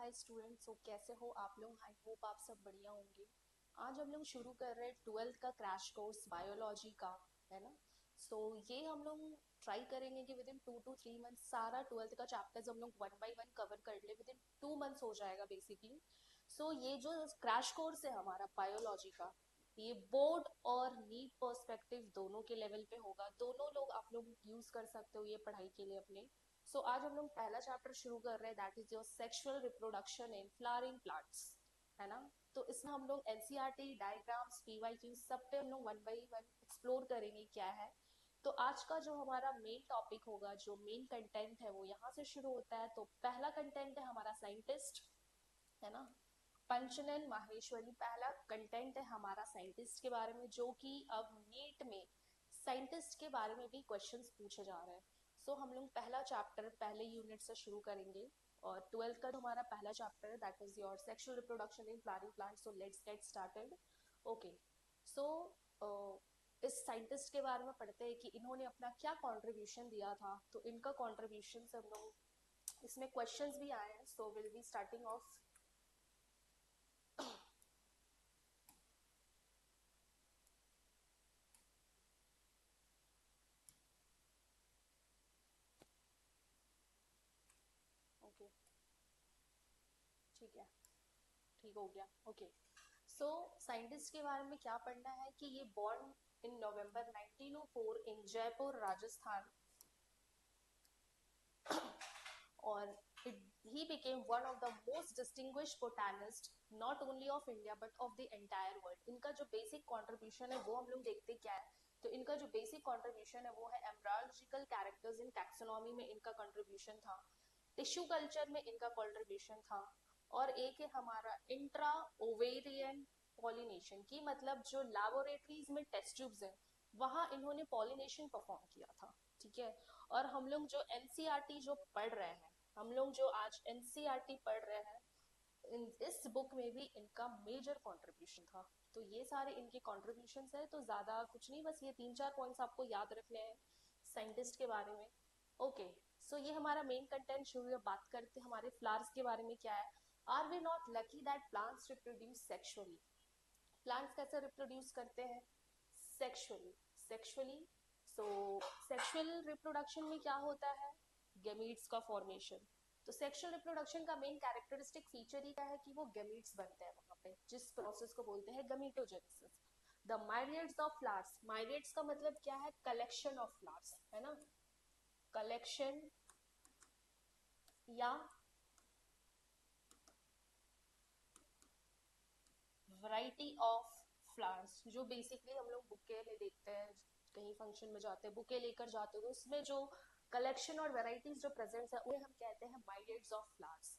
Hi students. सो कैसे हो आप लोग? आई होप आप सब बढ़िया होंगे। आज हम लोग शुरू कर रहे हैं ट्वेल्थ का क्रैश कोर्स बायोलॉजी का, है ना। ये हम लोग ट्राई करेंगे कि विद इन 2 to 3 मंथ सारा ट्वेल्थ का चैप्टर्स हम लोग वन बाय वन कवर कर ले। विद इन 2 मंथ्स हो जाएगा बेसिकली। ये जो क्रैश कोर्स है हमारा बायोलॉजी का, ये बोर्ड और नीट पर्सपेक्टिव दोनों के लेवल पे होगा। दोनों लोग आप लोग यूज कर सकते हो ये पढ़ाई के लिए अपने। आज हम लोग पहला चैप्टर शुरू कर रहे हैं, that is your sexual reproduction in flowering plants, है ना। तो इसमें हम लोग एनसीईआरटी डायग्राम्स पीवाईक्यू सब पे हम लोग वन बाई वन एक्सप्लोर करेंगे क्या है। तो आज का जो हमारा मेन टॉपिक होगा, जो मेन कंटेंट है वो यहाँ से शुरू होता है। तो पहला कंटेंट है हमारा साइंटिस्ट, है ना। पंचनन माहेश्वरी पहला कंटेंट है हमारा साइंटिस्ट के बारे में, जो कि अब नीट में साइंटिस्ट के बारे में भी क्वेश्चंस पूछे जा रहे हैं। हम लोग पहला चैप्टर पहले यूनिट से शुरू करेंगे। और ट्वेल्थ का जो हमारा पहला चैप्टर है that is your sexual reproduction in flowering plant. So let's get started. Okay. So इस साइंटिस्ट के बारे में पढ़ते हैं कि इन्होंने अपना क्या कंट्रीब्यूशन दिया था। तो इनका कंट्रीब्यूशन से हम लोग इसमें क्वेश्चंस भी आए हैं। Will be starting of. Okay, ठीक है, ठीक हो गया। ओके। साइंटिस्ट के बारे में क्या पढ़ना है कि ये बॉर्न इन नवंबर 1904 इन जयपुर राजस्थान, और he became one of the most distinguished botanists not only of India but of the entire world। इनका जो बेसिक कंट्रीब्यूशन है वो हम लोग देखते क्या है। तो इनका जो बेसिक कंट्रीब्यूशन है वो है एम्ब्रियोलॉजिकल कैरेक्टर्स इन टैक्सोनॉमी में इनका कंट्रीब्यूशन था, टिश्यू कल्चर में इनका कंट्रीब्यूशन था, और एक है हमारा इंट्रा ओवेरियन पॉलिनेशन की, मतलब जो लैबोरेटरीज में टेस्ट ट्यूब्स हैं वहां इन्होंने पॉलिनेशन परफॉर्म किया था। ठीक है। और हम लोग जो एनसीईआरटी जो पढ़ रहे हैं, हम लोग जो आज एनसीईआरटी पढ़ रहे हैं, इस बुक में भी इनका मेजर कंट्रीब्यूशन था। तो ये सारे इनके कंट्रीब्यूशंस है। तो ज्यादा कुछ नहीं, बस ये 3-4 पॉइंट्स आपको याद रखने हैं साइंटिस्ट के बारे में। ओके। ये हमारा मेन कंटेंट शुरू है। बात करते हैं हमारे फ्लावर्स के बारे में क्या है। Are we not lucky that plants reproduce sexually. Plants कैसे रिप्रोड्यूस करते हैं? Sexually. Sexually. So sexual reproduction में क्या होता है? गैमीट्स का फॉर्मेशन। तो सेक्सुअल रिप्रोडक्शन का मेन कैरेक्टरिस्टिक फीचर ही क्या है कि वो गैमीट्स बनते हैं वहां पे, जिस प्रोसेस को बोलते हैं गमीटोजेनेसिस। द माइरियड्स ऑफ फ्लावर्स, माइरियड्स का मतलब क्या है? कलेक्शन ऑफ फ्लावर्स, है ना। कलेक्शन या वैरायटी ऑफ फ्लावर्स, जो बेसिकली हम लोग बुके में देखते हैं, कहीं फंक्शन में जाते हैं बुके लेकर जाते हैं, तो उसमें जो कलेक्शन और वेराइटीज जो प्रेजेंट है उन्हें हम कहते हैं myriads of flowers.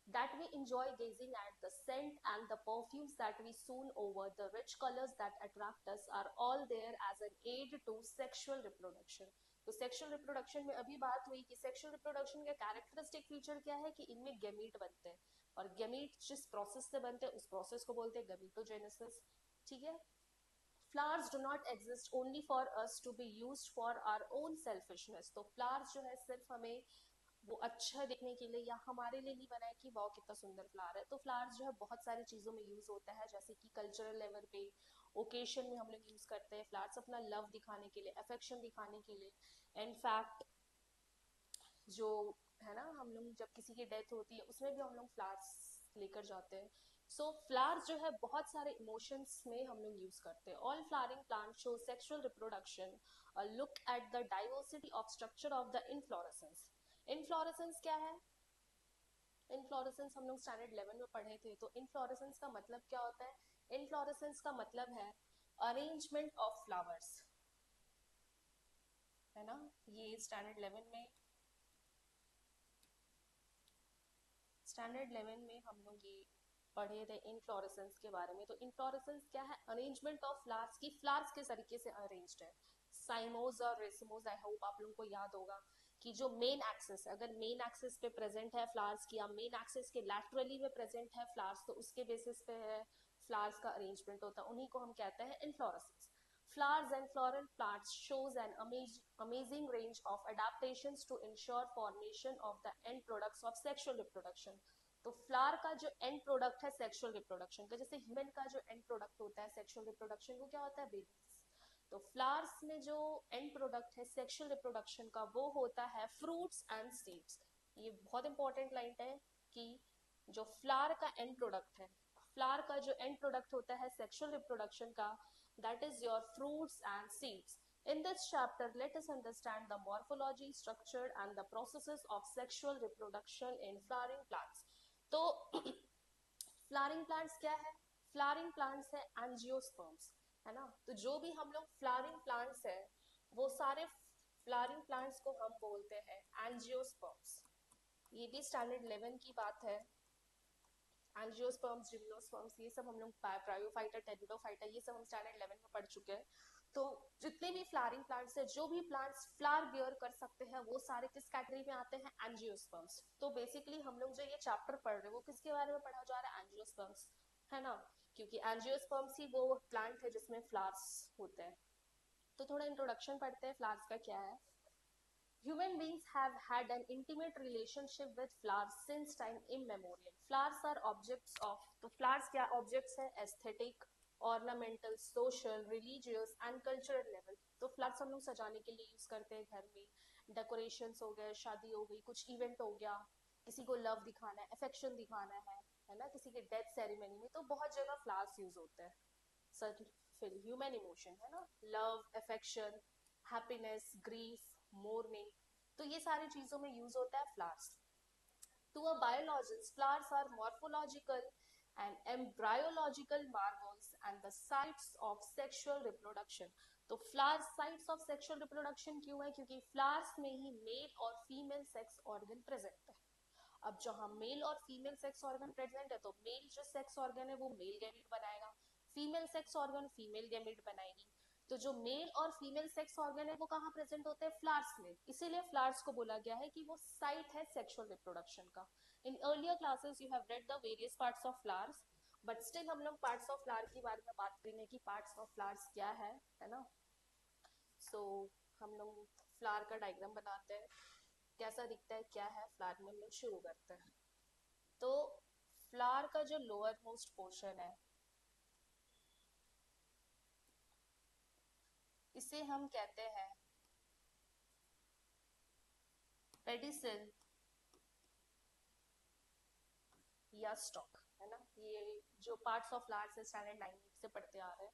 That we enjoy gazing at the scent and the perfumes that we soon over, the rich colors that attract us are all there as an aid to sexual reproduction। तो sexual reproduction में अभी बात हुई कि sexual reproduction का characteristic feature क्या है कि इनमें गैमीट बनते हैं, और गैमीट जिस प्रोसेस से बनते हैं उस प्रोसेस को बोलते हैं गमीटोजेनेसिस। ठीक है। Flowers do not exist only for us to be used for our own selfishness. तो फ्लावर्स जो है सिर्फ हमें वो अच्छा दिखने के लिए या हमारे लिए नहीं बना है कि वाह कितना सुंदर फ्लावर है। तो फ्लावर्स जो है बहुत सारी चीजों में यूज होता है, जैसे कि कल्चरल लेवल पे, ओकेशन में हम लोग यूज करते हैं फ्लावर्स अपना लव दिखाने के लिए, अफेक्शन दिखाने के लिए। इनफैक्ट जो है ना, हम लोग जब किसी की डेथ होती है उसमें भी हम लोग फ्लावर्स लेकर जाते हैं। फ्लावर्स जो है बहुत सारे इमोशंस में हम लोग यूज करते हैं। All flowering plant show sexual reproduction. Look at the diversity of structure of the inflorescence. Inflorescence क्या है? इनफ्लोरेसेंस हम लोग स्टैंडर्ड 11 में पढ़े थे। तो इनफ्लोरेसेंस का मतलब क्या होता है? इनफ्लोरेसेंस का मतलब है अरेंजमेंट ऑफ फ्लावर्स, है ना। ये स्टैंडर्ड 11 में हम लोग ये पढ़े थे इनफ्लोरेसेंस के बारे में। तो इनफ्लोरेसेंस क्या है? अरेंजमेंट ऑफ फ्लावर्स की, फ्लावर्स किस तरीके से अरेंज्ड है। साइमोज और रेसमोज, आई होप आप लोगों को याद होगा कि जो मेन एक्सिस, अगर मेन एक्सिस पे प्रेजेंट है फ्लावर्स की, या मेन एक्सिस के लैटरली में प्रेजेंट है फ्लावर्स, तो उसके बेसिस पे है फ्लावर्स का अरेंजमेंट होता है, उन्हीं को हम कहते हैं inflorescence. Flowers and floral plants shows an amazing range of adaptations to ensure formation of the end products of sexual reproduction। तो फ्लावर का जो एंड प्रोडक्ट है सेक्सुअल रिप्रोडक्शन का, जैसे ह्यूमन का जो एंड प्रोडक्ट होता है सेक्सुअल रिप्रोडक्शन, वो क्या होता है, बेबीज। तो फ्लावर्स में जो एंड प्रोडक्ट है सेक्सुअल रिप्रोडक्शन का वो होता है फ्रूट्स एंड सीड्स। ये बहुत इंपॉर्टेंट लाइन है कि जो फ्लावर का एंड प्रोडक्ट है, फ्लावर का जो एंड प्रोडक्ट होता है सेक्सुअल रिप्रोडक्शन का, that is your fruits and seeds. In this chapter, let us understand the morphology, structure, and the processes of sexual reproduction in flowering plants. तो flowering plants क्या है? Flowering plants है angiosperms, है ना। तो जो भी हम लोग फ्लावरिंग प्लांट्स है, वो सारे फ्लावरिंग प्लांट्स को हम बोलते हैं एंजियोस्पर्म्स। ये भी स्टैंडर्ड 11 की बात है। एंजियोस्पर्म्स, जिम्नोस्पर्म्स, ये सब हम लोग ब्रायोफाइटा, टेरिडोफाइटा, ये सब हम स्टैंडर्ड 11 में पढ़ चुके हैं। तो जितने भी फ्लावरिंग प्लांट्स है, जो भी प्लांट्स फ्लावर बियर कर सकते हैं, वो सारे किस कैटेगरी में आते हैं? एंजियोस्पर्म्स। तो बेसिकली हम लोग जो ये चैप्टर पढ़ रहे हैं वो किसके बारे में पढ़ा जा रहा है? एंजियोस्पर्म्स, है ना, क्योंकि एंजियोस्पर्म्स ही वो प्लांट है जिसमें फ्लावर्स होते हैं। तो थोड़ा इंट्रोडक्शन पढ़ते हैं फ्लावर्स का क्या है। Human beings have had an intimate relationship with flowers since time immemorial. Flowers are objects of, तो flowers क्या objects है? Aesthetic, ornamental, social, religious and cultural level. तो flowers हम लोग सजाने के लिए यूज करते हैं घर में, डेकोरेशंस हो गए, शादी हो गई, कुछ इवेंट हो गया, किसी को लव दिखाना है, अफेक्शन दिखाना है ना, किसी के डेथ सेरेमनी में, तो बहुत जगह फ्लावर्स यूज होते हैं। सर फिर ह्यूमन इमोशन है ना, love, affection, happiness, grief, morning, तो ये सारी चीजों में यूज होता है flowers. To a biologist, flowers are morphological and embryological marvels and the sites of sexual reproduction. तो flowers sites of sexual reproduction क्यों है? क्योंकि फ्लावर्स में ही मेल और फीमेल सेक्स ऑर्गन प्रेजेंट है। अब जहां मेल और फीमेल सेक्स ऑर्गन प्रेजेंट है, तो मेल जो सेक्स ऑर्गन है वो मेल गैमेट बनाएगा, female sex organ female gamete बनाएगी। तो जो मेल और फीमेल सेक्स ऑर्गन है वो कहाँ प्रेजेंट होते हैं? फ्लावर्स में। इसीलिए फ्लावर्स को बोला गया है कि वो साइट है सेक्सुअल रिप्रोडक्शन का। In earlier classes you have read the various parts of flowers, but still हम लोग पार्ट्स ऑफ फ्लावर के बारे में बात करेंगे कि पार्ट्स ऑफ फ्लावर्स क्या है ना। सो हम लोग फ्लावर का डायग्राम बनाते हैं, कैसा दिखता है, क्या है फ्लावर में, हम लोग शुरू करते हैं। तो फ्लावर का जो लोअर मोस्ट पोर्शन है, इसे हम कहते हैं पेडिसिल या स्टॉक, है ना। ये जो पार्ट्स ऑफ फ्लावर्स है स्टैंडर्ड 9 से पढ़ते आ रहे हैं।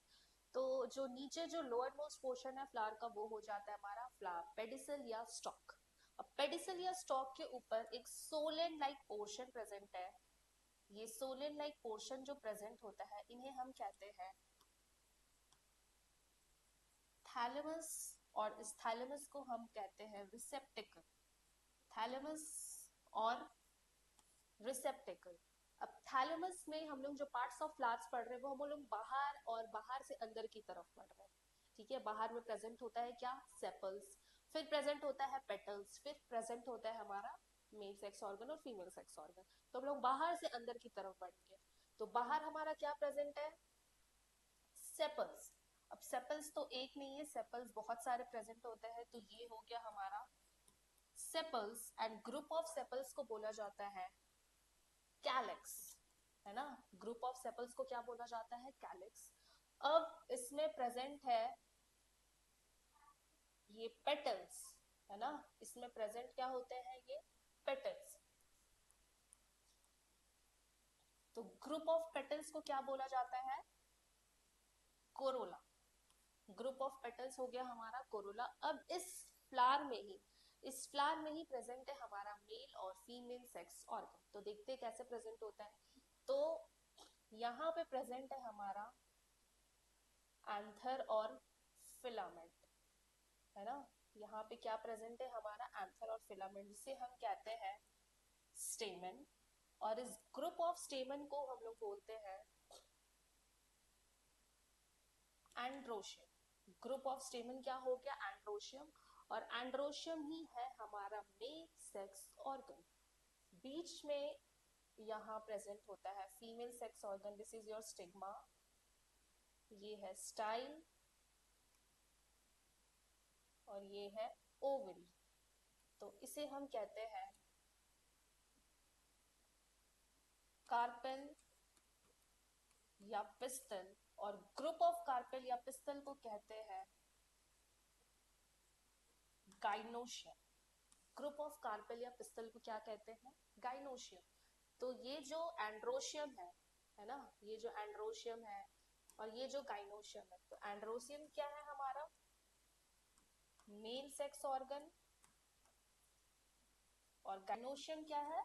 तो जो नीचे जो लोअर मोस्ट पोर्शन है फ्लावर का, वो हो जाता है हमारा फ्लावर पेडिसिल या स्टॉक। अब पेडिसिल या स्टॉक के ऊपर एक सोलेन लाइक पोर्शन प्रेजेंट है। ये सोलेन लाइक पोर्शन जो प्रेजेंट होता है, इन्हें हम कहते हैं थैलेमस, और इस थैलेमस को हम कहते हैं रिसेप्टिकल। थैलेमस और रिसेप्टिकल। अब थैलेमस में हम लोग जो पार्ट्स ऑफ फ्लावर्स पढ़ रहे हैं वो हम लोग बाहर और बाहर से अंदर की तरफ पढ़ रहे हैं, ठीक है। बाहर में प्रेजेंट होता है क्या? सेपल्स, फिर प्रेजेंट होता है पेटल्स, फिर प्रेजेंट होता है हमारा मेल सेक्स ऑर्गन और फीमेल सेक्स ऑर्गन। तो हम लोग बाहर से अंदर की तरफ बढ़ेंगे। तो बाहर हमारा क्या प्रेजेंट है? सेपल्स। अब सेपल्स तो एक नहीं है, सेपल्स बहुत सारे प्रेजेंट होते हैं। तो ये हो गया हमारा sepals, and group of sepals को बोला जाता है कैलेक्स, है ना। ग्रुप ऑफ सेपल्स को क्या बोला जाता है? कैलेक्स। अब इसमें प्रेजेंट है ये पेटल्स, है ना। इसमें प्रेजेंट क्या होते हैं? ये पेटल्स। तो ग्रुप ऑफ पेटल्स को क्या बोला जाता है? कोरोला। ग्रुप ऑफ पेटल्स हो गया हमारा कोरोला। अब इस फ्लावर में ही, इस फ्लावर में ही प्रेजेंट है हमारा मेल और फीमेल सेक्स ऑर्गन। तो देखते हैं कैसे प्रेजेंट होता है। तो यहाँ पे प्रेजेंट है हमारा एंथर और फिलामेंट, है ना। यहाँ पे क्या प्रेजेंट है हमारा? एंथर और फिलामेंट, जिसे हम कहते हैं स्टेमन। और इस ग्रुप ऑफ स्टेमन को हम लोग बोलते हैं एंड्रोशियम। ग्रुप ऑफ स्टेमन क्या हो गया? एंड्रोशियम। और एंड्रोशियम ही है हमारा मेल सेक्स ऑर्गन। बीच में यहाँ प्रेजेंट होता है female sex organ, this is your stigma, ये है स्टाइल और ये है ओवरी। तो इसे हम कहते हैं कार्पेल या पिस्टल, और ग्रुप ऑफ कार्पेल या पिस्टल को कहते हैं गाइनोशियम। ग्रुप ऑफ कार्पेल या पिस्टल को क्या कहते हैं? गाइनोशियम। तो ये जो एंड्रोशियम है ना, ये जो एंड्रोशियम है और ये जो गाइनोशियम है, तो एंड्रोशियम क्या है हमारा? मेल सेक्स ऑर्गन, और गाइनोशियम क्या है?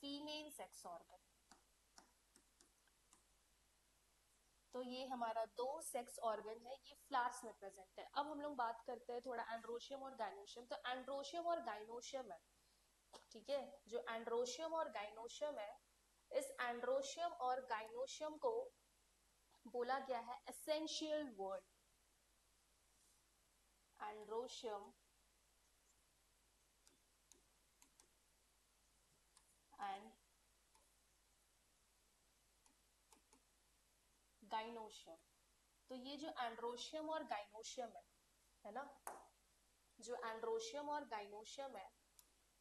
Female sex organ. तो ये हमारा दो सेक्स ऑर्गन है, ये फ्लावर्स में प्रेजेंट है। अब हम लोग बात करते हैं थोड़ा एंड्रोशियम और गाइनोशियम। तो एंड्रोशियम और गाइनोशियम है, ठीक है, जो एंड्रोशियम और गाइनोशियम है, इस एंड्रोशियम और गाइनोशियम को बोला गया है essential word. Androecium and gynoecium. तो ये जो एंड्रोशियम और गाइनोशियम है ना, जो एंड्रोशियम और गाइनोशियम है,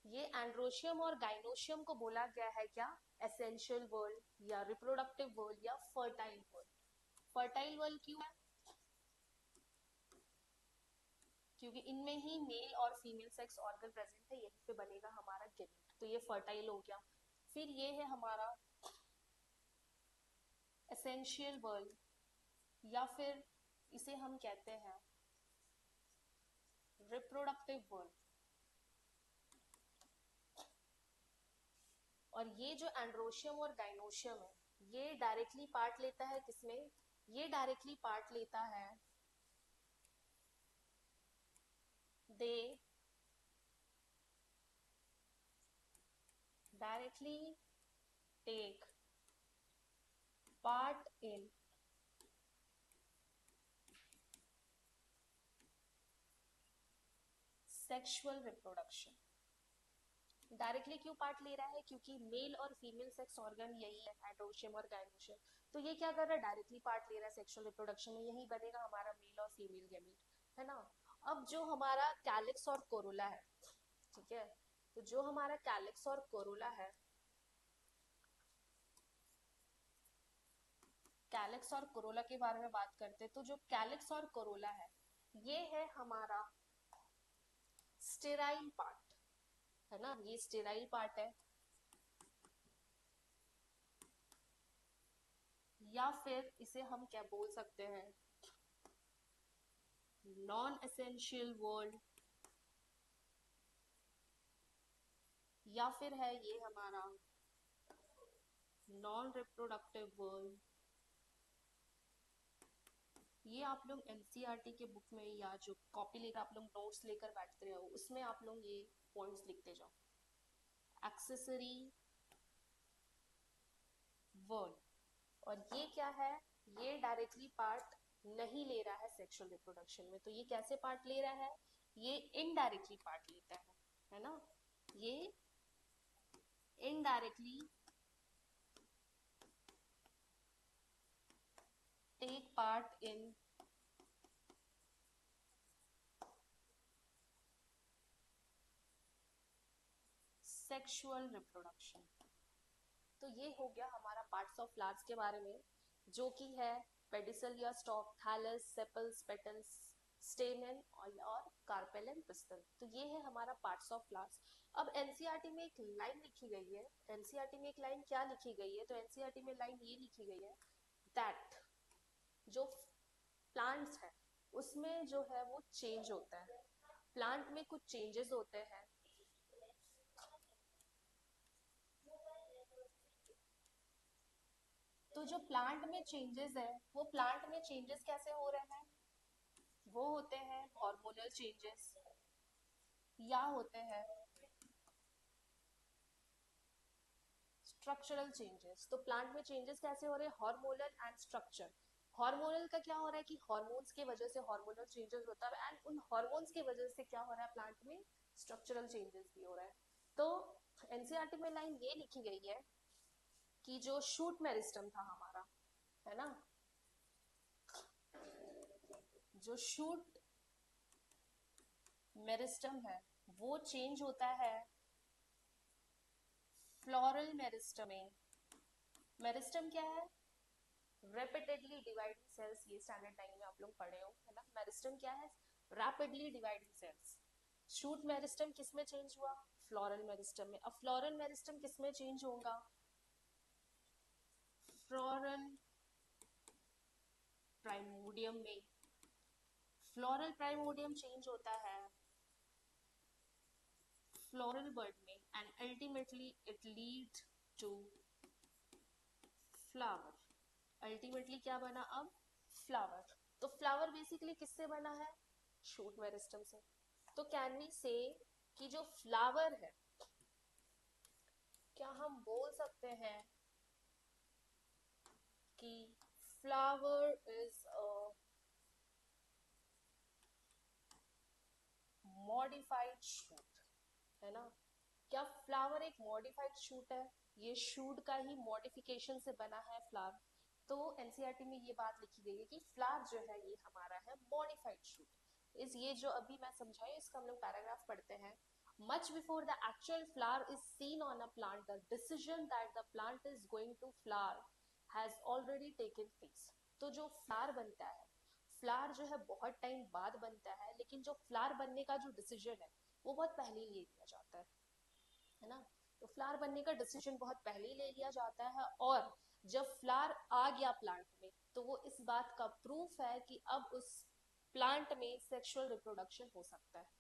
ये एंड्रोशियम और गाइनोशियम को बोला गया है क्या? एसेंशियल वर्ल्ड या रिप्रोडक्टिव वर्ल्ड या फर्टाइल वर्ल्ड। फर्टाइल वर्ल्ड क्यों है? क्योंकि इनमें ही मेल और फीमेल सेक्स ऑर्गन प्रेजेंट है, यहीं पे बनेगा हमारा गेमीट, तो ये फर्टाइल हो गया। फिर ये है हमारा एसेंशियल वर्ल्ड, या फिर इसे हम कहते हैं रिप्रोडक्टिव वर्ल्ड। और ये जो एंड्रोशियम और गाइनोशियम है, ये डायरेक्टली पार्ट लेता है किसमें? ये डायरेक्टली पार्ट लेता है, दे directly take part in sexual reproduction। Directly क्यों पार्ट ले रहा है? क्योंकि मेल और फीमेल सेक्स ऑर्गन यही है, एंड्रोशियम और गाइनोशियम। तो ये क्या कर रहा है? डायरेक्टली पार्ट ले रहा है सेक्सुअल रिप्रोडक्शन में, यही बनेगा हमारा मेल और फीमेल गैमीट, है ना। अब जो हमारा कैलिक्स और कोरोला है, ठीक है, तो जो हमारा कैलिक्स और कोरोला है, कैलिक्स और कोरोला के बारे में बात करते हैं। तो जो कैलिक्स और कोरोला है, ये है हमारा स्टेराइल पार्ट, है ना, ये स्टेराइल पार्ट है, या फिर इसे हम क्या बोल सकते हैं? नॉन एसेंशियल वर्ल्ड, या फिर है ये हमारा नॉन रिप्रोडक्टिव वर्ल्ड। ये आप लोग एनसीईआरटी के बुक में या जो कॉपी लेकर आप लोग नोट्स लेकर बैठते हो, उसमें आप लोग ये पॉइंट्स लिखते जाओ। एक्सेसरी वर्ल्ड, और ये क्या है? ये डायरेक्टली पार्ट नहीं ले रहा है सेक्सुअल रिप्रोडक्शन में। तो ये कैसे पार्ट ले रहा है? ये इनडायरेक्टली पार्ट लेता है ना, ये indirectly take part in sexual reproduction. तो ये हो गया हमारा पार्ट्स ऑफ फ्लावर्स के बारे में, जो कि है पेडिसल या stalk, thallus, sepals, petals, stamen और कार्पेल एंड पिस्टल। तो ये है हमारा पार्ट्स ऑफ फ्लावर्स। अब एनसीईआरटी में एक लाइन लिखी गई है, एनसीईआरटी में एक लाइन क्या लिखी गई है? तो एनसीईआरटी में लाइन ये लिखी गई है दैट जो प्लांट्स है उसमें जो है वो चेंज होता है, प्लांट में कुछ चेंजेस होते हैं। तो जो प्लांट में चेंजेस है, वो प्लांट में चेंजेस कैसे हो रहे हैं? वो होते हैं हार्मोनल चेंजेस, या होते हैं स्ट्रक्चरल चेंजेस। तो प्लांट में चेंजेस कैसे हो रहे हैं? Hormonal and structure. हार्मोनल का क्या हो रहा है कि हार्मोन्स की वजह से हार्मोनल चेंजेस होता है, एंड उन हार्मोन्स की वजह से क्या हो रहा है? प्लांट में स्ट्रक्चरल चेंजेस भी हो रहा है। तो एनसीईआरटी में लाइन ये लिखी गई है कि जो शूट मेरिस्टम था हमारा, है ना, जो शूट मेरिस्टम है वो चेंज होता है फ्लोरल मेरिस्टम में, मेरिस्टम क्या है? रैपिडली डिवाइडिंग सेल्स, ये स्टैंडर्ड टाइम में आप लोग पढ़े हो, है ना। मेरिस्टम क्या है? Rapidly dividing cells. Shoot meristem किस में चेंज हुआ? फ्लोरल मेरिस्टम में। अब फ्लोरल मेरिस्टम किस में चेंज होगा? फ्लोरल प्राइमोडियम में। फ्लोरल प्राइमोडियम चेंज होता है फ्लोरल बर्ड में, and ultimately it lead to flower. Ultimately क्या बना अब? फ्लावर। तो फ्लावर बेसिकली किससे बना है? शूट मेरिस्टम से। तो कैन वी से कि जो फ्लावर है, क्या हम बोल सकते हैं कि flower is a modified shoot, है ना। क्या फ्लावर एक मॉडिफाइड शूट है? ये शूट का ही मॉडिफिकेशन से बना है फ्लावर। तो एनसीईआरटी में ये बात लिखी गई है कि फ्लावर जो है ये हमारा है मॉडिफाइड शूट। इस ये जो अभी मैं समझाई इसका हम लोग पैराग्राफ पढ़ते हैं। Much before the actual flower is seen on a plant, the decision that the plant is going to flower has already taken place. तो जो फ्लावर बनता है, फ्लावर जो है बहुत टाइम बाद बनता है, लेकिन जो फ्लावर बनने का जो डिसीजन है वो बहुत पहले ही ले लिया जाता है ना। तो फ्लावर बनने का डिसीजन बहुत पहले ही ले लिया जाता है, और जब फ्लावर आ गया प्लांट में तो वो इस बात का प्रूफ है कि अब उस प्लांट में सेक्सुअल रिप्रोडक्शन हो सकता है।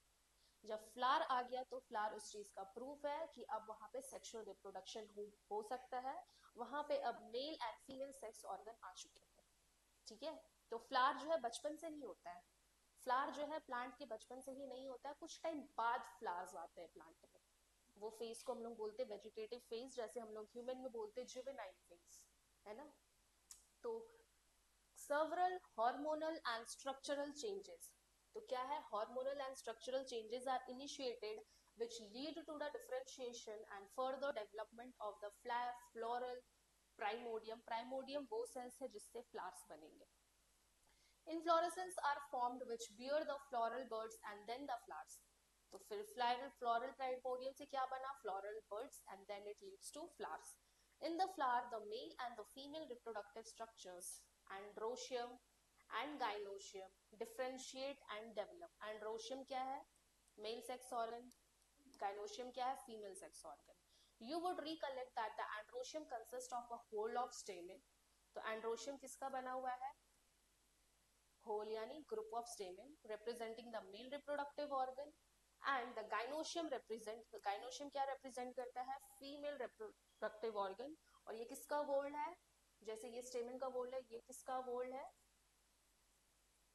जब फ्लावर आ गया तो फ्लावर उस चीज का प्रूफ है कि अब वहां पे सेक्सुअल रिप्रोडक्शन हो सकता है। वहां पे अब male and female sex organ आ चुके हैं, ठीक है। तो फ्लावर जो है बचपन से नहीं होता है, फ्लावर जो है प्लांट के बचपन से ही नहीं होता है, कुछ टाइम बाद फ्लावर्स आते हैं प्लांट में। वो फेज को हम लोग बोलते हैं वेजिटेटिव फेज, जैसे हम लोग ह्यूमन में बोलते हैं जुवेनाइल फेज, है ना। तो several hormonal and structural changes, तो क्या है? hormonal and structural changes are initiated which lead to the differentiation and further development of the floral primordium. primordium वो cells है जिससे flowers बनेंगे। inflorescence are formed which bear the floral buds and then the flowers. तो फिर floral primordium से क्या बना? floral buds and then it leads to flowers. In the flower, the male and the female reproductive structures, androecium and gynoecium, differentiate and develop. Androecium क्या है? Male sex organ. Gynoecium क्या है? Female sex organ. You would recollect that the androecium consists of a whole of stamen. तो androecium किसका बना हुआ है? whole यानी group of stamen representing the male reproductive organ, and the gynoecium क्या represent करता है? female reproductive organ. और ये किसका whole है? जैसे ये stamen का whole है, ये किसका whole है?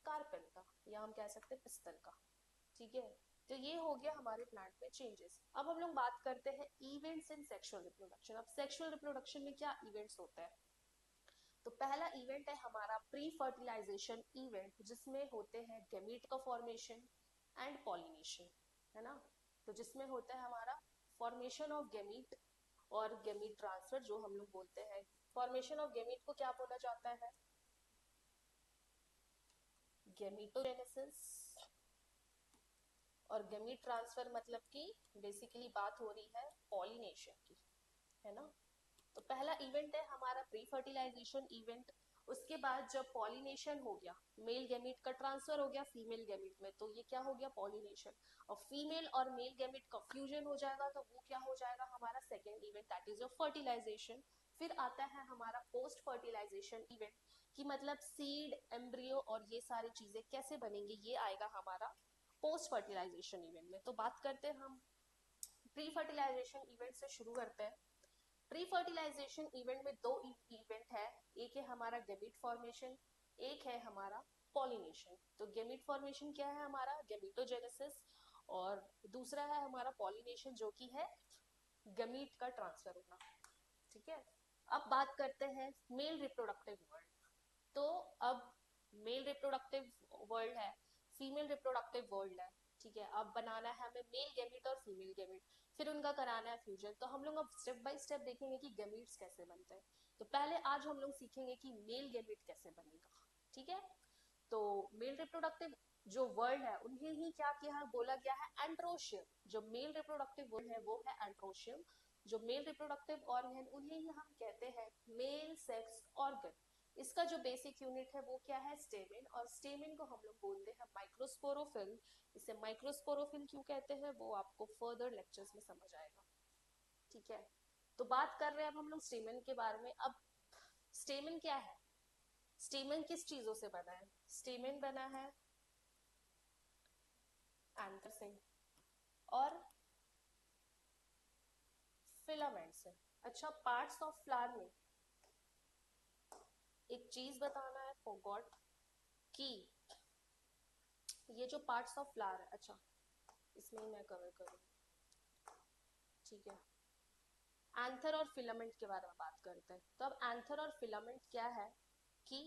कार्पेल का, या हम कह सकते हैं पिस्टल का, ठीक है। तो ये हो गया हमारे प्लांट में चेंजेस। अब हम लोग बात करते हैं इवेंट्स इन सेक्सुअल रिप्रोडक्शन। अब सेक्सुअल रिप्रोडक्शन में क्या इवेंट्स होता है? तो पहला इवेंट है हमारा प्री फर्टिलाइजेशन इवेंट, जिसमें होते हैं गैमीट का फॉर्मेशन एंड पॉलिनेशन, है ना। तो जिसमें होता है हमारा फॉर्मेशन ऑफ गैमीट और गैमीट ट्रांसफर, जो हम लोग बोलते हैं। फॉर्मेशन ऑफ गैमीट को क्या बोला जाता है? गैमीटोजेनेसिस। और गैमीट ट्रांसफर मतलब कि बेसिकली बात हो रही है पॉलिनेशन की, है ना। तो पहला इवेंट है हमारा प्री फर्टिलाइजेशन इवेंट। उसके बाद जब पॉलिनेशन हो गया, मेल गैमीट का ट्रांसफर हो गया फीमेल गैमीट में, तो ये क्या हो गया? पॉलिनेशन। और फीमेल और मेल गैमीट का फ्यूजन हो जाएगा, तो वो क्या हो जाएगा? हमारा second event, that is your fertilisation. फिर आता है हमारा पोस्ट फर्टिलाइजेशन इवेंट, कि मतलब सीड, एम्ब्रियो और ये सारी चीजें कैसे बनेंगे, ये आएगा हमारा पोस्ट फर्टिलाइजेशन इवेंट में। तो बात करते हैं हम प्री फर्टिलाइजेशन इवेंट से शुरू करते हैं। प्री फर्टिलाइजेशन इवेंट में दो इवेंट है, एक है हमारा गैमीट फॉर्मेशन, एक है हमारा पॉलिनेशन। तो गैमीट फॉर्मेशन क्या है? हमारा गैमीटोजेनेसिस, और दूसरा है हमारा पॉलिनेशन, जो कि है गैमीट का ट्रांसफर होना, ठीक है। अब बात करते हैं मेल रिप्रोडक्टिव वर्ल्ड। तो अब मेल रिप्रोडक्टिव वर्ल्ड है, फीमेल रिप्रोडक्टिव वर्ल्ड है, ठीक है। अब बनाना है हमें मेल गैमीट और फीमेल गैमीट, फिर उनका कराना है फ्यूजन। तो हम लोग अब स्टेप बाय स्टेप देखेंगे कि गैमीट्स कैसे बनते हैं। तो पहले आज हम लोग सीखेंगे कि मेल गैमीट कैसे बनेगा, ठीक है। तो मेल रिप्रोडक्टिव जो वर्ल्ड है उन्हें ही क्या किया है? बोला गया है एंड्रोशियम। जो मेल रिप्रोडक्टिव वर्ल्ड है वो है एंड्रोशियम। जो मेल रिप्रोडक्टिव ऑर्गन उन्हें ही हम कहते हैं मेल सेक्स ऑर्गन। इसका जो बेसिक यूनिट है वो क्या है, स्टेमिन, और स्टेमिन को हम लोग बोलते हैं माइक्रोस्पोरोफिल। इसे माइक्रोस्पोरोफिल क्यों कहते हैं वो आपको फर्दर लेक्चर्स में समझ आएगा, ठीक है। तो बात कर रहे हैं अब हम लोग स्टेमिन के बारे में। अब स्टेमिन क्या है, स्टेमिन किस चीजों से बना है, स्टेमिन बना है एंथर से और फिलामेंट से। अच्छा, पार्ट्स ऑफ फ्लावर में एक चीज बताना है, फॉरगॉट, कि ये जो पार्ट्स ऑफ फ्लावर है, अच्छा इसमें ही मैं कवर करूँ, ठीक है। एंथर और फिलामेंट के बारे में बात करते हैं। तो अब एंथर और फिलामेंट क्या है कि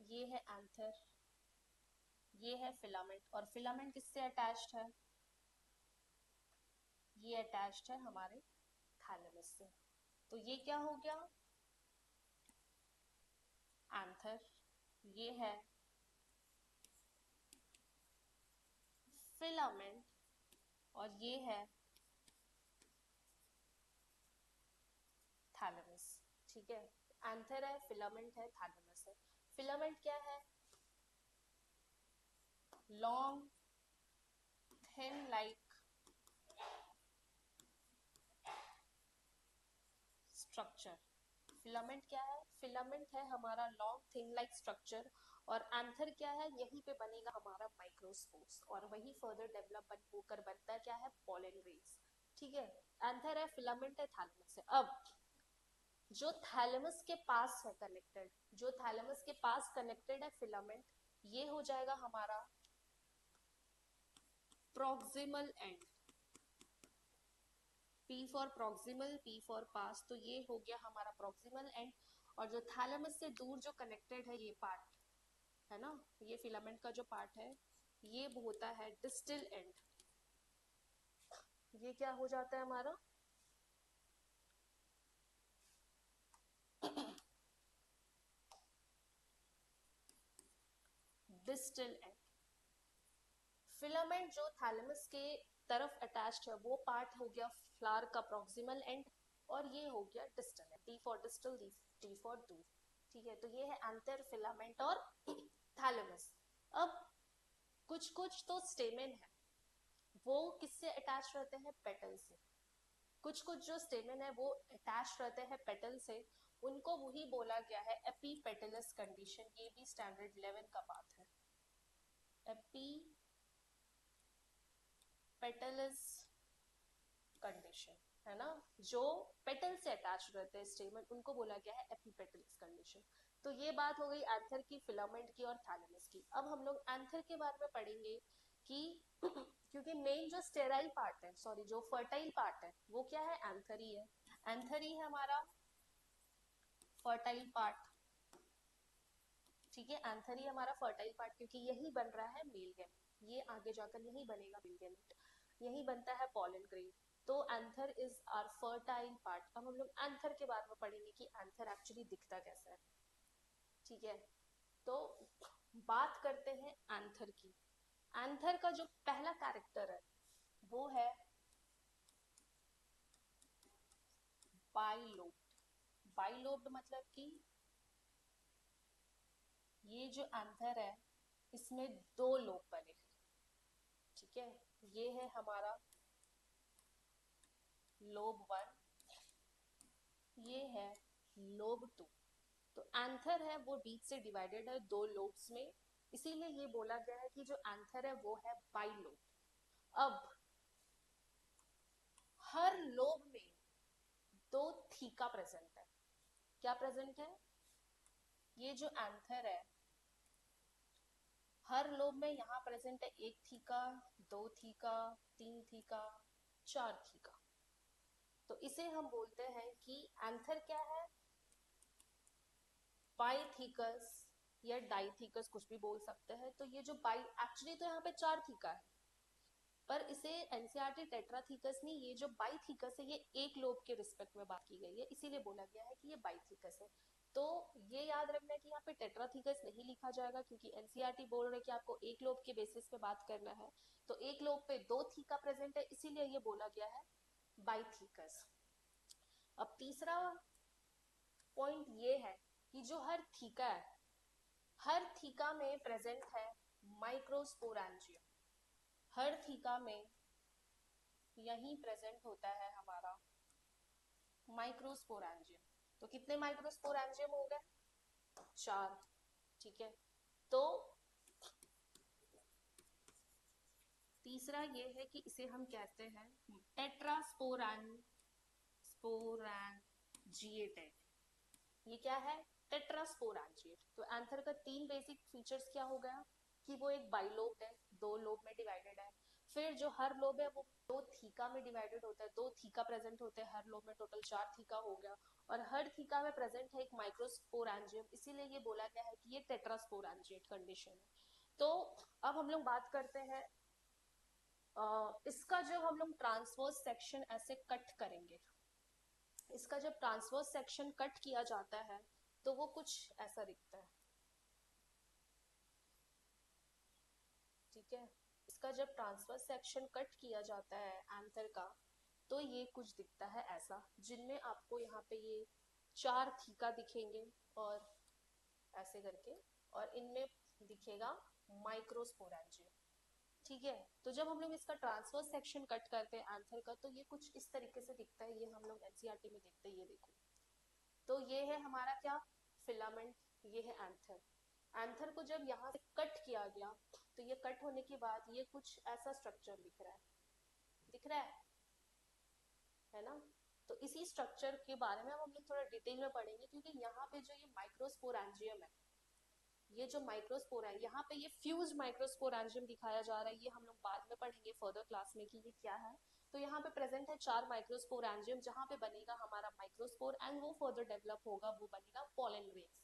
ये है एंथर, ये है फिलामेंट, और फिलामेंट किससे अटैच्ड है, ये अटैच्ड है हमारे थैलेमस से। तो ये क्या हो गया, एंथर, ये है फिलामेंट, और ये है थैलेमस, ठीक है। एंथर है, फिलामेंट है, थैलेमस है। फिलामेंट क्या है, long thin like structure. Filament क्या है, फिलामेंट है हमारा लॉन्ग थिन लाइक स्ट्रक्चर, और एंथर क्या है, यहीं पे बनेगा हमारा माइक्रोस्पोर्स, और वही फर्दर डेवलप होकर बनता है क्या है, पोलन ग्रेन्स, ठीक है। एंथर है, फिलामेंट है, थैलेमस है। अब जो थैलेमस के पास है कनेक्टेड, जो थैलेमस के पास कनेक्टेड है फिलामेंट, ये हो जाएगा हमारा proximal end, P for proximal, P for pass, तो ये हो गया हमारा प्रॉक्सिमल एंड। और जो थैलेमस से दूर जो कनेक्टेड है ये पार्ट है ना, ये फिलामेंट का जो पार्ट है ये होता है डिस्टल एंड। ये क्या हो जाता है हमारा डिस्टल एंड। फिलामेंट जो थैलेमस के तरफ अटैच्ड है वो पार्ट हो गया फ्लावर का प्रॉक्सिमल एंड, और ये हो गया distal end, D for distal, D for दूर, ठीक है। तो ये है एंथर, फिलामेंट और थैलेमस। अब कुछ कुछ तो स्टेमेन है वो किससे अटैच रहते हैं, पेटल से। कुछ कुछ जो स्टेमेन है वो अटैच रहते हैं पेटल से, उनको वही बोला गया है एपीपेटलस कंडीशन। ये भी स्टैंडर्ड 11 का बात है, एपीपेटलस कंडीशन, है ना। जो पेटल से अटैच रहते हैं स्टेमन, उनको बोला गया है एपीपेटलस कंडीशन। तो ये बात हो गई एंथर की, फिलामेंट की और थैलेमस की। अब हम लोग एंथर के बारे में पढ़ेंगे कि क्योंकि मेन जो स्टेराइल पार्ट है, सॉरी जो फर्टाइल पार्ट है वो क्या है, एंथर ही है। एंथर ही है हमारा फर्टाइल पार्ट, ठीक है। एंथर ही हमारा फर्टाइल पार्ट, क्योंकि यही बन रहा है मेल गैमेट, ये आगे जाकर यही बनेगा मेल गैमेट, यही बनता है पोलन ग्रेन। तो anther is our fertile part. अब हम लोग एंथर के बारे में पढ़ेंगे कि एंथर एक्चुअली दिखता कैसा है, ठीक है। तो बात करते हैं एंथर की। एंथर का जो पहला कैरेक्टर है वो है बाइलोब्ड। बाइलोब्ड मतलब कि ये जो एंथर है इसमें दो लोब बने हैं, ठीक है। ये है हमारा लोब 1, ये है लोब 2। तो एंथर है वो बीच से डिवाइडेड है दो लोब्स में, इसीलिए ये बोला गया है कि जो एंथर है वो है बाइलोब। अब हर लोब में दो थीका प्रेजेंट है। क्या प्रेजेंट है, ये जो एंथर है हर लोब में यहाँ प्रेजेंट है एक थीका, दो थीका, तीन थीका, चार थीका। तो इसे हम बोलते हैं कि एंथर क्या है, बाइथीकस या डाइथीकस, कुछ भी बोल सकते हैं। तो ये जो बाई, एक्चुअली तो यहाँ पे चार थीका है, पर इसे एनसीईआरटी टेट्राथीकस नहीं, ये जो बाइथीकस है ये एक लोब के रिस्पेक्ट में बात की गई है, इसीलिए बोला गया है कि ये बाइथीकस है। तो ये याद रखना है कि यहाँ पे टेट्राथीकस नहीं लिखा जाएगा, क्योंकि एनसीईआरटी बोल रहे हैं कि आपको एक लोब के बेसिस पे बात करना है, तो एक लोब पे 2 थीका प्रेजेंट है, इसीलिए ये बोला गया है बाइथीकस। अब तीसरा पॉइंट ये है कि जो हर थीका है, हर थीका में प्रेजेंट है माइक्रोस्पोरेंजियम, हर थीका में यही प्रेजेंट होता है हमारा माइक्रोस्पोरेंजियम। तो कितने माइक्रोस्पोरेंजियम हो गए? 4। ठीक है, तो तीसरा ये है कि इसे हम कहते हैं टेट्रास्पोरेंजिएटेड। ये क्या है? टेट्रास्पोरेंजिएट। तो एंथर का 3 बेसिक फीचर्स क्या हो गया कि वो एक बाइलोब है, 2 लोब में डिवाइडेड है, फिर जो हर लोब है वो 2 थीका में डिवाइडेड होता है, 2 थीका प्रेजेंट होते हैं हर लोब में, टोटल 4 थीका हो गया, और हर थीका में प्रेजेंट है एक माइक्रोस्पोरेंजियम, इसीलिए ये बोला गया है कि ये टेट्रास्पोरेंजिएट कंडीशन है। तो अब हम लोग बात करते हैं इसका जब हम लोग ट्रांसवर्स सेक्शन ऐसे कट करेंगे, इसका जब ट्रांसवर्स सेक्शन कट किया जाता है तो वो कुछ ऐसा दिखता है। ठीक है, इसका जब ट्रांसवर्स सेक्शन कट किया जाता है एंथर का, तो ये कुछ दिखता है ऐसा, जिनमें आपको यहाँ पे ये 4 थीका दिखेंगे और ऐसे करके, और इनमें दिखेगा माइक्रोस्पोरेंजियम। ठीक है, तो जब हम लोग इसका ट्रांसवर्स सेक्शन कट करते हैं एंथर का, तो ये कुछ इस तरीके से दिखता है, ये हम लोग एनसीईआरटी में देखते हैं, ये देखो। तो ये है हमारा क्या? फिलामेंट, ये है एंथर। एंथर को जब यहाँ से कट किया गया, तो ये कट होने के बाद ये कुछ ऐसा स्ट्रक्चर दिख रहा है, दिख रहा है ना? तो इसी स्ट्रक्चर के बारे में हम लोग थोड़ा डिटेल में पढ़ेंगे, क्योंकि यहाँ पे जो ये माइक्रोस्पोरेंजियम है, ये जो माइक्रोस्पोर है, यहाँ पे ये फ्यूज माइक्रोस्पोरेंजियम दिखाया जा रहा है, ये हम लोग बाद में पढ़ेंगे फर्दर क्लास में कि ये क्या है। तो यहाँ पे प्रेजेंट है 4 माइक्रोस्पोरेंजियम, जहाँ पे बनेगा हमारा माइक्रोस्पोर एंड वो फर्दर डेवलप होगा, वो बनेगा पोलन ग्रेन्स।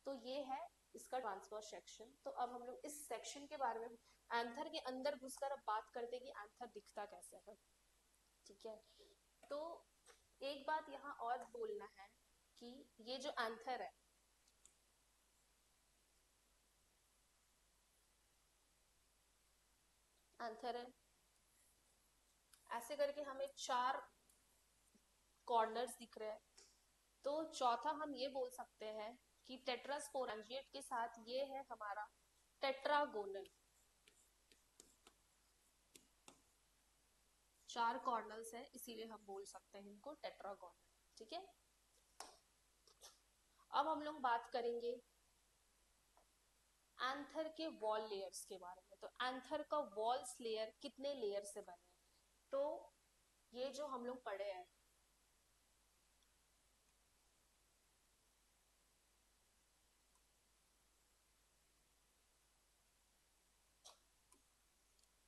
तो ये है इसका ट्रांसफर सेक्शन। तो अब हम लोग इस सेक्शन के बारे में एंथर के अंदर घुसकर अब बात करते हैं कि एंथर दिखता कैसे है। ठीक है, तो एक बात यहाँ और बोलना है कि ये जो एंथर है, एंथर है ऐसे करके हमें 4 कॉर्नर्स दिख रहे हैं। तो चौथा हम ये बोल सकते हैं कि टेट्रास्पोरेंजिएट के साथ ये है हमारा टेट्रागोनल, 4 कॉर्नर्स है, इसीलिए हम बोल सकते हैं इनको टेट्रागोनल। ठीक है, अब हम लोग बात करेंगे एंथर के वॉल लेयर्स के बारे में। तो एंथर का वॉल्स लेयर कितने लेयर से बने? तो ये जो हम लोग पढ़े हैं,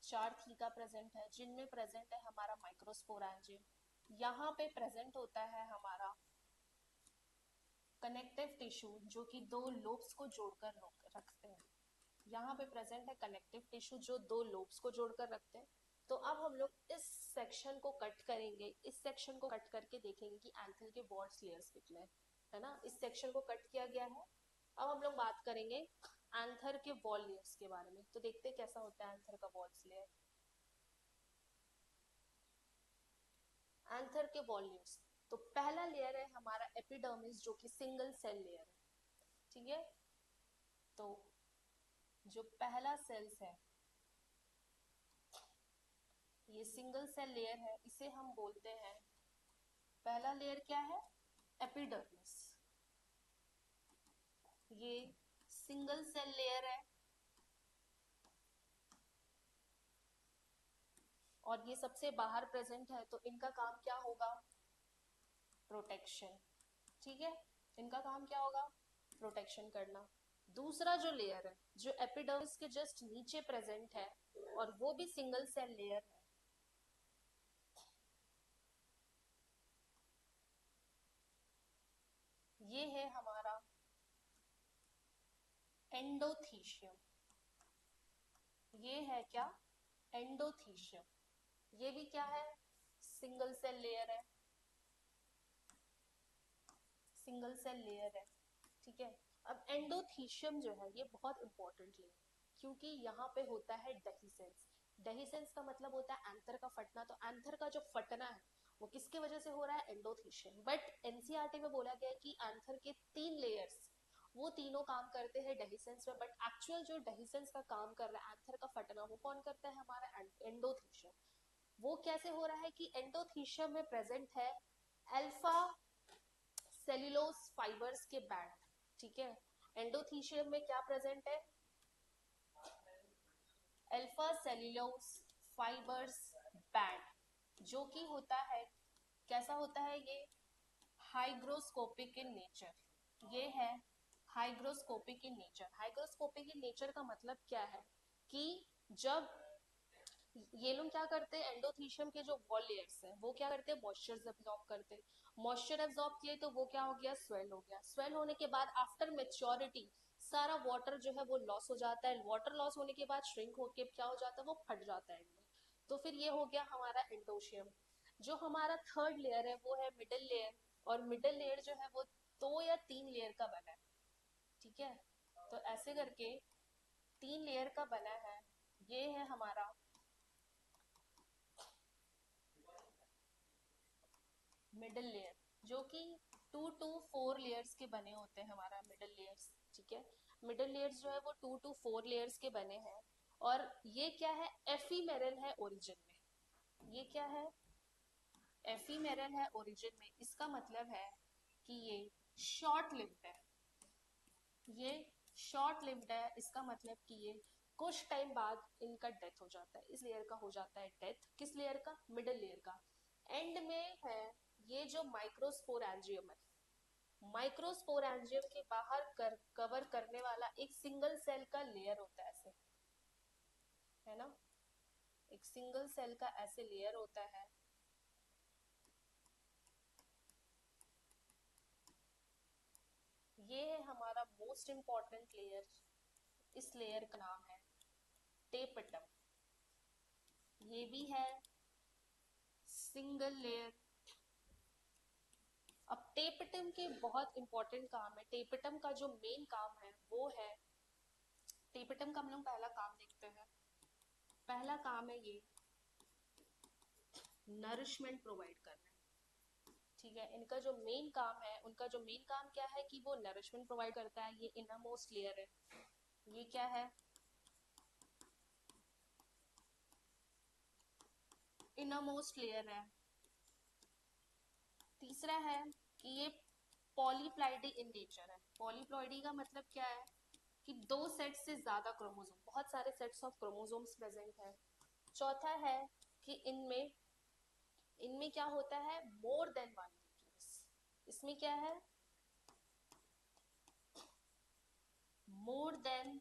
चार थीका प्रेजेंट है, जिनमें प्रेजेंट है हमारा माइक्रोस्पोरेंजियम। यहाँ पे प्रेजेंट होता है हमारा कनेक्टिव टिश्यू, जो कि 2 लोब्स को जोड़कर रखते हैं। यहाँ पे प्रेजेंट है कनेक्टिव टिश्यू जो 2 लोब्स को जोड़कर रखते हैं। तो अब हम लोग इस सेक्शन को कट करेंगे, इस सेक्शन को कट करके देखेंगे कि एंथर के वॉल्स लेयर्स कितने हैं, है ना? इस सेक्शन को कट किया गया है। अब हम लोग बात करेंगे एंथर के वॉल लेयर्स के बारे में। तो देखते हैं कैसा होता है एंथर का वॉल्स लेयर। एंथर के वॉल लेयर्स, तो पहला लेयर है हमारा एपिडर्मिस, जो कि सिंगल सेल लेयर है। ठीक है, तो जो पहला सेल्स है, ये सिंगल सेल लेयर है, इसे हम बोलते हैं, पहला लेयर क्या है? एपिडर्मिस। ये सिंगल सेल लेयर है और ये सबसे बाहर प्रेजेंट है, तो इनका काम क्या होगा? प्रोटेक्शन। ठीक है, इनका काम क्या होगा? प्रोटेक्शन करना। दूसरा जो लेयर है, जो एपिडर्मिस के जस्ट नीचे प्रेजेंट है, और वो भी सिंगल सेल लेयर है, ये है हमारा एंडोथीशियम। ये है क्या? एंडोथीशियम। ये भी क्या है? सिंगल सेल लेयर है, सिंगल सेल लेयर है। ठीक है। अब एंडोथीशियम जो है ये बहुत इंपॉर्टेंट लेयर, क्योंकि यहाँ पे होता है डेहिसेंस। डेहिसेंस का मतलब होता है एंथर का फटना। तो एंथर का जो फटना है वो किसके वजह से हो रहा है? एंडोथीशियम। बट एनसीईआरटी में बोला गया है कि एंथर के 3 लेयर्स, वो तीनों काम करते हैं डेहिसेंस में, बट एक्चुअल जो डेहिसेंस का काम कर रहा है एंथर का फटना, वो कौन करता है? हमारा एंडोथीशियम। वो कैसे हो रहा है कि एंडोथीशियम में प्रेजेंट है अल्फा सेल्यूलोज फाइबर्स के बैंड। ठीक है, एंडोथीशियम में क्या प्रेजेंट है? अल्फा सेल्यूलोज फाइबर्स बैंड, जो कि होता है, कैसा होता है ये? Hygroscopic in nature. ये है hygroscopic in nature. Hygroscopic in nature का मतलब क्या है कि जब ये लोग क्या करते हैं, एंडोथीशियम के जो वॉल लेयर्स हैं वो क्या करते हैं? मॉइस्चर एब्जॉर्ब करते हैं। मॉइस्चर एब्जॉर्ब किए तो वो क्या हो गया? स्वेल हो गया। स्वेल होने के बाद आफ्टर मेच्योरिटी सारा वाटर जो है वो लॉस हो जाता है। वाटर लॉस होने के बाद श्रिंक होके क्या हो जाता है? वो फट जाता है इनमें। तो फिर ये हो गया हमारा एंडोशियम। जो हमारा थर्ड लेयर है वो है मिडिल लेयर, और मिडिल लेयर जो है वो 2 या 3 लेयर का बना है। ठीक है, तो ऐसे करके 3 लेयर का बना है। ये है हमारा मिडिल लेयर, जो कि 2 to 4 लेयर्स के बने होते हैं हमारा मिडिल लेयर्स। ठीक है, मिडिल लेयर्स जो है वो 2 to 4 लेयर्स के बने हैं। और ये क्या है? एफीमेरल है ओरिजिन में। ये क्या है? एफीमेरल है ओरिजिन में। इसका मतलब है कि ये शॉर्ट लिव्ड है। ये शॉर्ट लिव्ड है, इसका मतलब कि ये कुछ टाइम बाद इनका डेथ हो जाता है। इस लेयर का हो जाता है डेथ। किस लेयर का? मिडिल लेयर का। एंड में है ये जो माइक्रोस्पोरेंजियम है। माइक्रोस्पोरेंजियम के बाहर कवर करने वाला एक सिंगल सेल का लेयर होता है ऐसे, है ना? एक सिंगल सेल का ऐसे लेयर होता है। ये है हमारा मोस्ट इंपॉर्टेंट लेयर। इस लेयर का नाम है टेपटम। ये भी है सिंगल लेयर। अब टेपटम के बहुत इंपॉर्टेंट काम है। टेपटम का जो मेन काम है वो है, टेपटम का हम लोग पहला काम देखते हैं। पहला काम है ये नरिशमेंट प्रोवाइड करना है। ठीक है, इनका जो मेन काम है, उनका जो मेन काम क्या है कि वो नरिशमेंट प्रोवाइड करता है। ये इनर मोस्ट लेयर है। ये क्या है? इनर मोस्ट लेयर है। तीसरा है कि ये पॉलीप्लाइडी इन नेचर है। पॉलीप्लॉइडी का मतलब क्या है कि 2 सेट से ज्यादा क्रोमोसोम, बहुत सारे सेट्स ऑफ क्रोमोसोम्स प्रेजेंट है। चौथा है कि इनमें इनमें क्या होता है? More than 1 nucleus. इसमें क्या है? मोर देन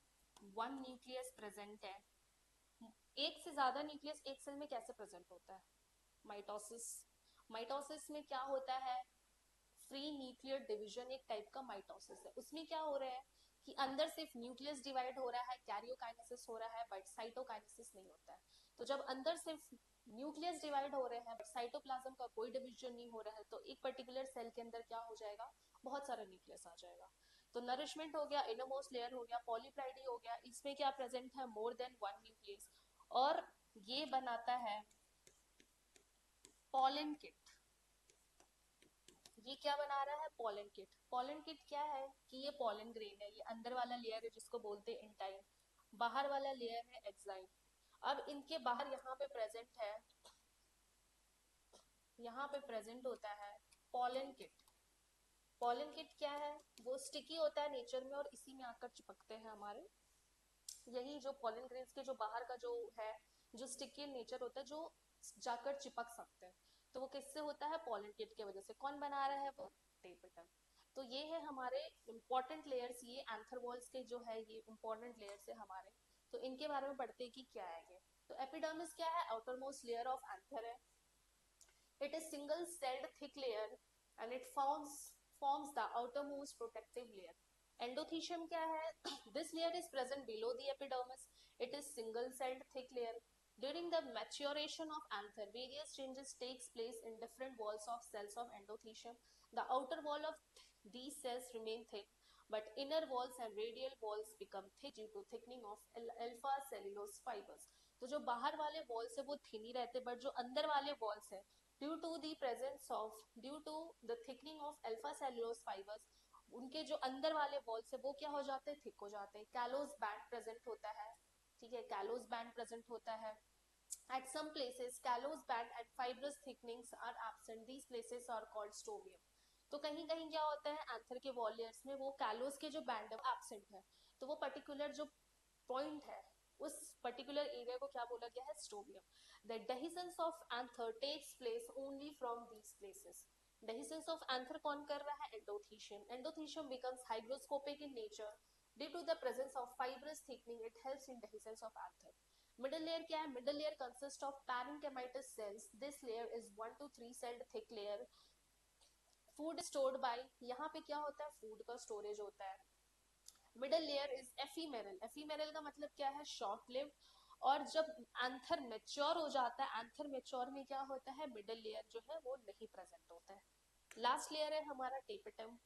1 न्यूक्लियस प्रेजेंट है। एक से ज्यादा न्यूक्लियस एक सेल में कैसे प्रेजेंट होता है? माइटोसिस। माइटोसिस में क्या होता है? फ्री न्यूक्लियर डिवीजन एक टाइप का माइटोसिस है। उसमें क्या हो रहा है कि अंदर सिर्फ न्यूक्लियस डिवाइड हो रहा है, कैरियोकाइनेसिस हो रहा है, बट साइटोकाइनेसिस नहीं होता है। तो जब अंदर सिर्फ न्यूक्लियस डिवाइड हो रहे हैं बट साइटोप्लाज्म का कोई डिवीजन नहीं हो रहा है, तो एक पर्टिकुलर सेल के अंदर क्या हो जाएगा? बहुत सारा न्यूक्लियस आ जाएगा। तो नरिशमेंट हो गया, इनरमोस्ट लेयर हो गया, पॉलीप्लाइडी हो गया। इसमें क्या प्रेजेंट है? More than 1 nucleus. और ये बनाता है पॉलन किट। ये क्या बना रहा है? Pollen kit. पॉलन किट क्या है कि ये पॉलन ग्रेन है। ये अंदर वाला लेयर है जिसको बोलते हैं इंटाइन, बाहर वाला लेयर है एक्साइन। अब इनके बाहर यहाँ पे प्रेजेंट है, यहाँ पे प्रेजेंट होता है पॉलन किट। पॉलन किट क्या है? वो स्टिकी होता है नेचर में और इसी में आकर चिपकते हैं हमारे। यही जो पॉलन ग्रेन्स के जो बाहर का जो है, जो स्टिकी नेचर होता है, जो जाकर चिपक सकते हैं। तो वो किससे होता है? पॉलन किट की वजह से। कौन बना रहा है वो? टेपटम। तो ये है हमारे इंपॉर्टेंट लेयर्स। ये एंथर वॉल्स के जो है ये इंपॉर्टेंट लेयर्स है हमारे। तो इनके बारे में पढ़ते हैं कि क्या है ये। तो एपिडर्मिस क्या है? Outermost layer of anther है। It is single celled thick layer and it forms the outermost protective layer. Endothelium क्या है? This layer is present below the epidermis. It is single celled thick layer. During the maturation of anther, various changes takes place in different walls of cells of endothelium. The outer wall of these cells remain thick, but inner walls and radial walls become thick due to thickening of alpha cellulose fibers. तो जो बाहर वाले walls है वो thin ही रहते, but जो अंदर वाले वॉल्स है due to the thickening of alpha cellulose fibres, उनके जो अंदर वाले वॉल्स है वो क्या हो जाते हैं, थिक हो जाते हैं. कैलोस बैंड प्रेजेंट होता है, ठीक है, कैलोस बैंड प्रेजेंट होता है. At some places, callous band and fibrous thickenings are absent. These places are called stomium. तो कहीं कहीं क्या होता है, एंथर के वॉल लेयर्स में वो कैलोस के जो बैंड है एब्सेंट है, तो वो पर्टिकुलर जो पॉइंट है उस पर्टिकुलर एरिया को क्या बोला गया है, stomium. The dehiscence of anther takes place only from these places. Dehiscence of anther कौन कर रहा है, endothecium. Endothecium becomes hygroscopic in nature due to the presence of fibrous thickening. It helps in dehiscence of anther. Middle layer क्या है, middle layer consist of parenchymatous cells. This layer is 1 to 3 celled thick layer. Food stored by, यहाँ पे क्या होता है, food का storage होता है. Middle layer is ephemeral. Ephemeral का मतलब क्या है, शॉर्ट लिव्ड. और जब एंथर मैच्योर हो जाता है, एंथर मैच्योर में क्या होता है, मिडल लेयर जो है वो नहीं प्रेजेंट होता है. लास्ट लेयर है हमारा tapetum.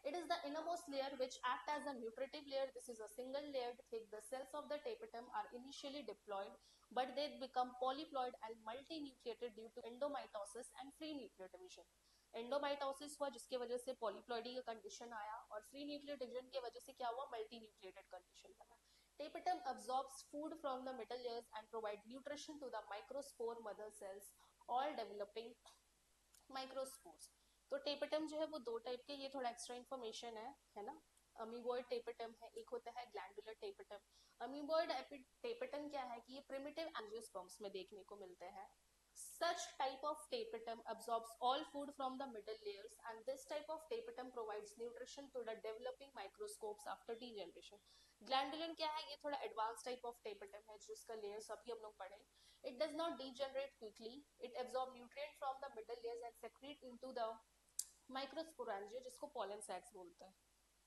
It is the innermost layer which act as a nutritive layer. This is a single layered thick. The cells of the tapetum are initially diploid, but they become polyploid and multinucleated due to endomitosis and free nuclear division. एंडोमाइटोसिस हुआ जिसके वजह से polyploidy का condition आया, और free nuclear division की वजह से क्या हुआ, मल्टी न्यूक्लिएटेड कंडीशन बना. Tapetum absorbs food from the middle layers and provide nutrition to the microspore mother cells, all developing microspores. तो टेपेटम जो है वो दो टाइप के, ये थोड़ा एक्स्ट्रा इन्फॉर्मेशन है ना. अमीबॉइड टेपेटम है, एक होता है ग्लैंडुलर टेपेटम. अमीबॉइड टेपेटम क्या है कि ये प्रिमिटिव एंजियोस्पर्म्स में देखने को मिलते हैं. Such type of tapetum absorbs all food from the middle layers, and this type of tapetum provides nutrition to the developing microscopes after degeneration. Glandular क्या है, ये थोड़ा एडवांस टाइप ऑफ टेपेटम है जिसका लेयर्स अभी हम लोग पढ़े. It does not degenerate quickly. It absorbs nutrient from the middle layers and secrete into the microsporangia, जिसको pollen sacs बोलते हैं.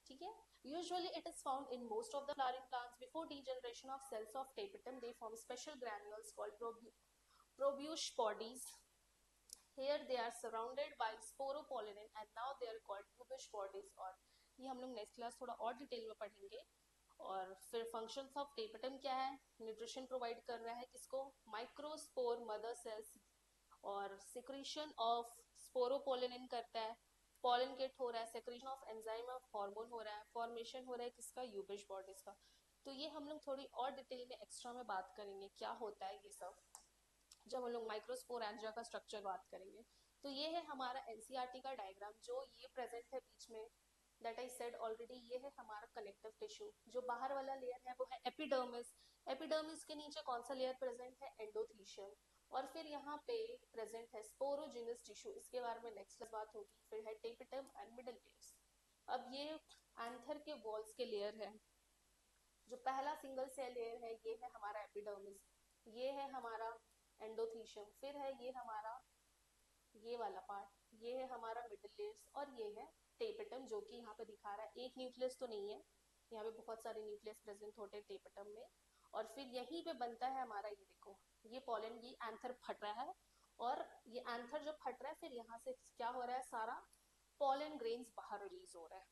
ठीक है. Usually it is found in most of the flowering plants. Before degeneration of cells of tapetum, they form special granules called proboscis bodies. Here they are surrounded by sporopollen and now they are called proboscis bodies. और ये हम लोग next class थोड़ा और detail में पढ़ेंगे. और फिर फंक्शंस ऑफ टेपेटम क्या है, न्यूट्रिशन प्रोवाइड कर रहा है किसको, माइक्रोस्पोर मदर सेल्स, और सिक्रीशन ऑफ स्पोरोपोलिन करता है, पॉलिनेट हो रहा है, secretion of enzyme of hormone हो रहा है, फॉर्मेशन हो रहा है किसका, यूबिश बॉडीज का. तो ये हम लोग थोड़ी और डिटेल में एक्स्ट्रा में बात करेंगे क्या होता है ये सब जब हम लोग माइक्रोस्पोरेंजिया का स्ट्रक्चर बात करेंगे. तो ये है हमारा एनसीईआरटी का डायग्राम जो ये प्रेजेंट है बीच में, दैट आई सेड ऑलरेडी. ये है हमारा कनेक्टिव टिश्यू. जो बाहर वाला लेयर है वो है एपिडर्मिस. एपिडर्मिस के नीचे कौन सा लेयर प्रेजेंट है, एंडोथीशियम. और फिर यहाँ पे प्रेजेंट है स्पोरोजिनस टिश्यू, इसके बारे में नेक्स्ट बात होगी. फिर है टेपिटम एंड मिडल लेयर्स. अब ये एंथर के वॉल्स के लेयर है. जो पहला सिंगल सेल लेयर है ये है हमारा एपिडर्मिस, ये है हमारा एंडोथीशियम, फिर है ये हमारा ये वाला पार्ट, ये है हमारा मिडल लेयर्स, और ये है टेपेटम जो कि यहाँ पे दिखा रहा है. एक न्यूक्लियस तो नहीं है, यहाँ पे बहुत सारे न्यूक्लियस प्रेजेंट होते हैं टेपेटम में. और फिर यहीं पे बनता है हमारा, ये देखो ये पॉलन, ये एंथर फट रहा है, और ये एंथर जब फट रहा है फिर यहाँ से क्या हो रहा है, सारा पॉलन ग्रेन्स बाहर रिलीज हो रहा है.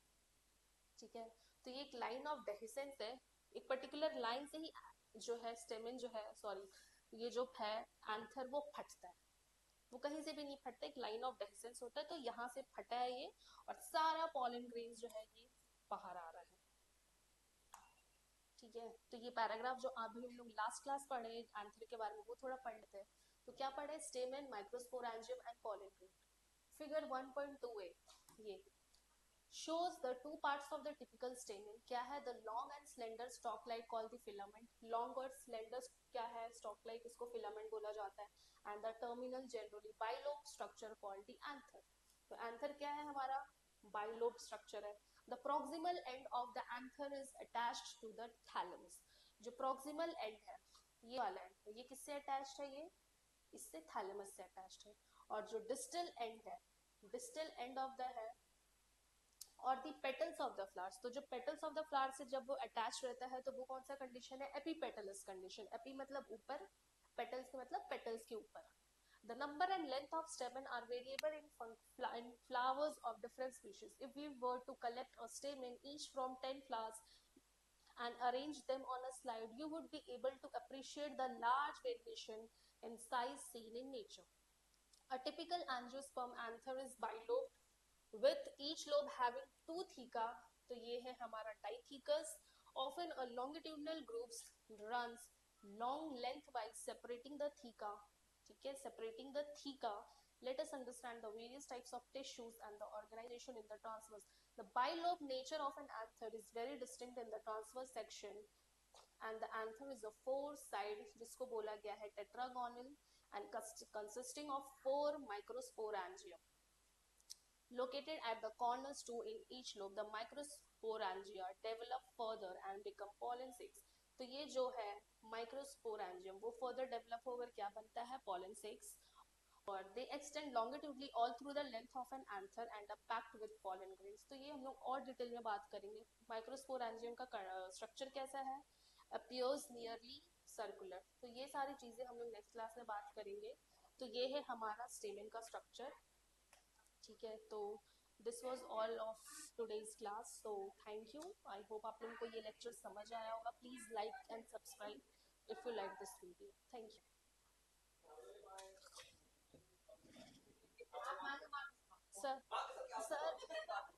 ठीक है. तो ये एक लाइन ऑफ डेहिसेंस है, एक पर्टिकुलर लाइन से ही जो है स्टेमिन जो है, सॉरी ये जो है एंथर वो फटता है, वो कहीं से भी नहीं फटता, एक लाइन ऑफ डेहिसेंस होता है. तो यहाँ से फटा है ये, और सारा पॉलन ग्रेन्स जो है ये बाहर आ रहा है. ठीक है. तो ये पैराग्राफ जो अभी हम लोग लास्ट क्लास पढ़े एंथर के बारे में वो थोड़ा पढ़ लेते हैं. तो क्या पढ़े, स्टेमन, microsporangium and pollen grain. Figure 1.2a ये shows the two parts of the typical stamen. क्या है, the long and slender stalk like called the filament. long और slender क्या है, stalk like, इसको filament बोला जाता है. and the terminal generally bilobe structure called the anther. तो anther क्या है हमारा, bilobe structure है. the proximal end of the anther is attached to the thalamus. जो proximal end है ये वाला end, ये किससे attached है, ये इससे thalamus से attached है. और जो distal end है, distal end of the है और दी पेटल्स ऑफ द फ्लावर्स. तो जो पेटल्स ऑफ द फ्लावर से जब वो अटैच रहता है तो वो कौन सा कंडीशन है, एपीपेटलस कंडीशन. एपी मतलब ऊपर, पेटल्स के मतलब पेटल्स के ऊपर. The number and length of stamen are variable in flowers of different species. If we were to collect a stamen each from 10 flowers and arrange them on a slide, you would be able to appreciate the large variation in size seen in nature. A typical angiosperm anther is bilobed with each lobe having two theca. तो ये है हमारा diathecus. Often a longitudinal grooves runs long lengthwise separating the theca. ठीक है, separating the theca. Let us understand the various types of tissues and the organization in the transverse. The bilobe nature of an anther is very distinct in the transverse section, and the anther is a four-side, जिसको बोला गया है tetragonal, and consisting of four microsporangia located at the corners two in each lobe. The microsporangia develop further and become pollen sacs. तो ये जो है microsporangium वो further develop होकर क्या बनता है, pollen sacs. और they extend longitudinally all through the length of an anther and are packed with pollen grains. तो ये हम लोग और डिटेल में बात करेंगे. माइक्रोस्पोरेंजियम का स्ट्रक्चर कैसा है, appears nearly circular. तो ये सारी चीजें हम लोग नेक्स्ट क्लास में बात करेंगे. तो ये है हमारा स्टेमेन का स्ट्रक्चर. ठीक है, तो this was all of today's class. So thank you. I hope आप लोगों को ये लेक्चर समझ आया होगा. Please like and subscribe if you like this video. Thank you. Sir sir